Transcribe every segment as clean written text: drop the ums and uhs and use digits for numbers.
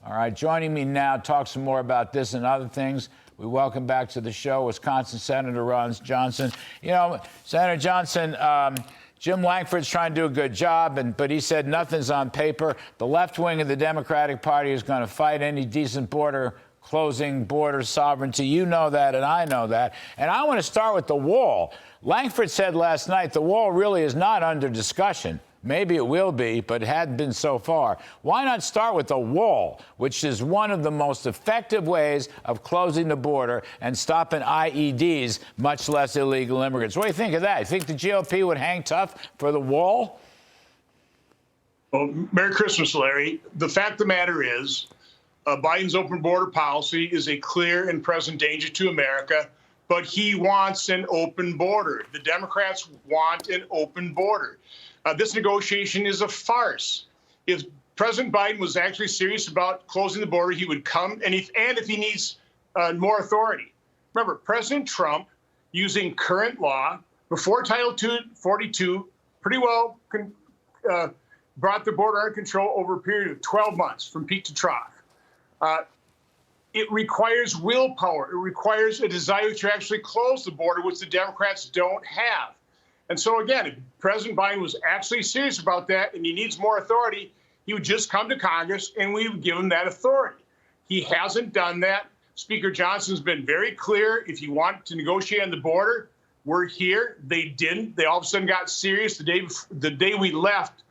All right, joining me now, talk some more about this and other things. We welcome back to the show Wisconsin Senator Ron Johnson. You know, Senator Johnson, Jim Lankford's trying to do a good job, but he said nothing's on paper. The left wing of the Democratic Party is going to fight any decent border closing, border sovereignty. You know that, and I know that. And I want to start with the wall. Lankford said last night the wall really is not under discussion. Maybe it will be, but it hadn't been so far. Why not start with the wall, which is one of the most effective ways of closing the border and stopping IEDs, much less illegal immigrants? What do you think of that? You think the GOP would hang tough for the wall? Well, Merry Christmas, Larry. The fact of the matter is, Biden's open border policy is a clear and present danger to America, but he wants an open border. The Democrats want an open border. This negotiation is a farce. If President Biden was actually serious about closing the border, he would come, and if he needs more authority. Remember, President Trump, using current law, before Title 42, pretty well brought the border under control over a period of 12 months from peak to trough. It requires willpower. It requires a desire to actually close the border, which the Democrats don't have. And so, again, if President Biden was actually serious about that and he needs more authority, he would just come to Congress and we would give him that authority. He hasn't done that. Speaker Johnson's been very clear. If you want to negotiate on the border, we're here. They didn't. They all of a sudden got serious the day we left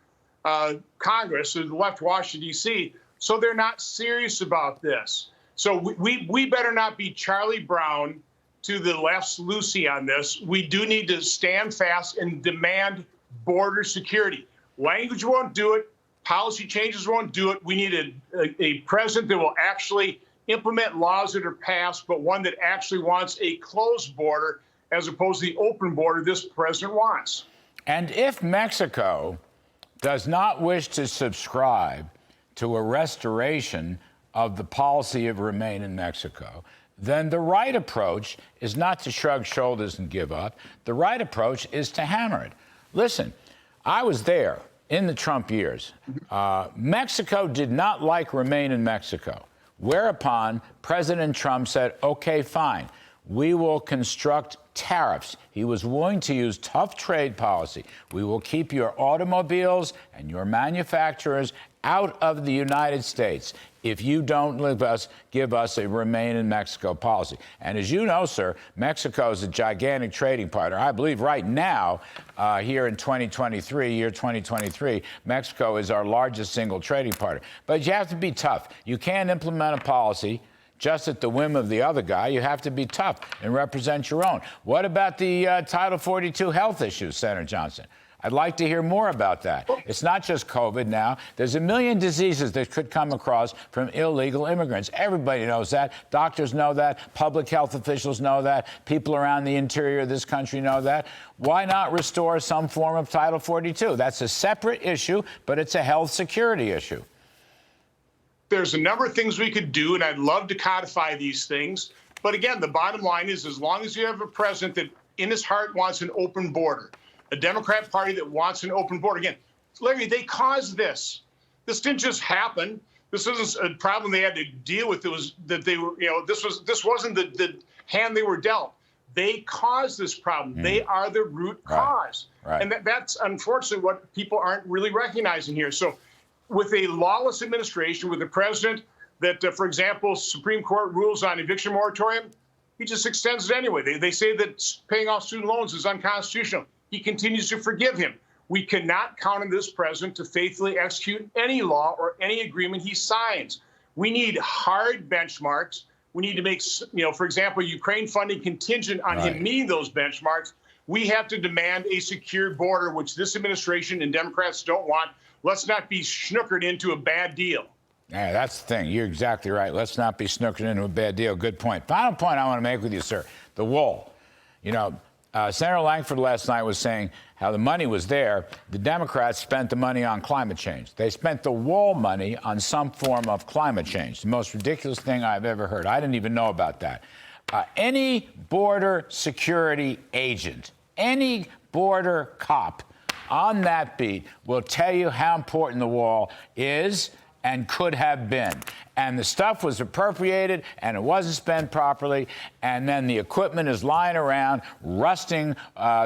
Congress, or left Washington, D.C., so they're not serious about this. So we better not be Charlie Brown to the left's Lucy on this. We do need to stand fast and demand border security. Language won't do it. Policy changes won't do it. We need a president that will actually implement laws that are passed, but one that actually wants a closed border as opposed to the open border this president wants. And if Mexico does not wish to subscribe to a restoration of the policy of remain in Mexico, then the right approach is not to shrug shoulders and give up. The right approach is to hammer it. Listen, I was there in the Trump years. Mexico did not like remain in Mexico, whereupon President Trump said, okay, fine, we will construct tariffs. He was willing to use tough trade policy. We will keep your automobiles and your manufacturers out of the United States if you don't give us a remain in Mexico policy. And as you know, sir, Mexico is a gigantic trading partner. I believe right now, here in 2023, year 2023, Mexico is our largest single trading partner. But you have to be tough. You can't implement a policy just at the whim of the other guy. You have to be tough and represent your own. What about the Title 42 health issues, Senator Johnson? I'd like to hear more about that. It's not just COVID now. There's a million diseases that could come across from illegal immigrants. Everybody knows that. Doctors know that. Public health officials know that. People around the interior of this country know that. Why not restore some form of Title 42? That's a separate issue, but it's a health security issue. There's a number of things we could do, and I'd love to codify these things. But again, the bottom line is, as long as you have a president that in his heart wants an open border, a Democrat Party that wants an open border. Again, Larry, they caused this. This didn't just happen. This isn't a problem they had to deal with. It was that they were, this wasn't the hand they were dealt. They caused this problem. They are the root cause. Right. And that's unfortunately what people aren't really recognizing here. So with a lawless administration, with a president that, for example, Supreme Court rules on eviction moratorium, he just extends it anyway. They say that paying off student loans is unconstitutional. He continues to forgive him. We cannot count on this president to faithfully execute any law or any agreement he signs. We need hard benchmarks. We need to make, for example, Ukraine funding contingent on him meeting those benchmarks. We have to demand a secure border, which this administration and Democrats don't want. Let's not be snookered into a bad deal. Yeah, that's the thing. You're exactly right. Let's not be snookered into a bad deal. Good point. Final point I want to make with you, sir. The wall. Senator Lankford last night was saying how the money was there. The Democrats spent the money on climate change. They spent the wall money on some form of climate change. The most ridiculous thing I've ever heard. I didn't even know about that. Any border security agent, any border cop on that beat will tell you how important the wall is and could have been. and the stuff was appropriated and it wasn't spent properly, and then the equipment is lying around, rusting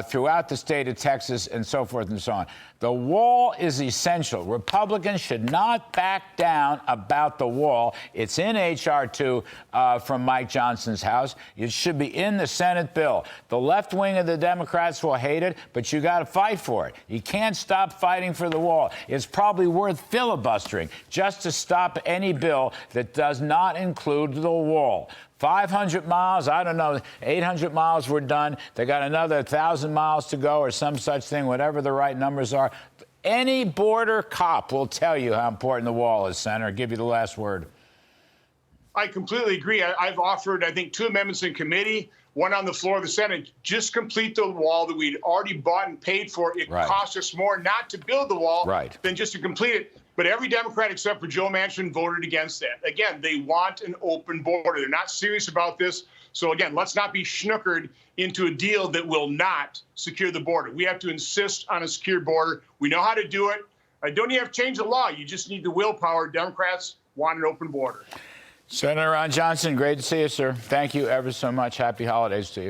throughout the state of Texas, and so forth and so on. The wall is essential. Republicans should not back down about the wall. It's in H.R. 2 from Mike Johnson's house. It should be in the Senate bill. The left wing of the Democrats will hate it, but you got to fight for it. You can't stop fighting for the wall. It's probably worth filibustering just to stop any bill that does not include the wall. 500 miles, I don't know, 800 miles were done. They got another 1,000 miles to go or some such thing, whatever the right numbers are. Any border cop will tell you how important the wall is, Senator. I'll give you the last word. I completely agree. I've offered, I think, 2 amendments in committee, one on the floor of the Senate. Just complete the wall that we'd already bought and paid for. It cost us more not to build the wall than just to complete it. But every Democrat except for Joe Manchin voted against that. Again, they want an open border. They're not serious about this. So, again, let's not be schnookered into a deal that will not secure the border. We have to insist on a secure border. We know how to do it. I don't even have to change the law. You just need the willpower. Democrats want an open border. Senator Ron Johnson, great to see you, sir. Thank you ever so much. Happy holidays to you.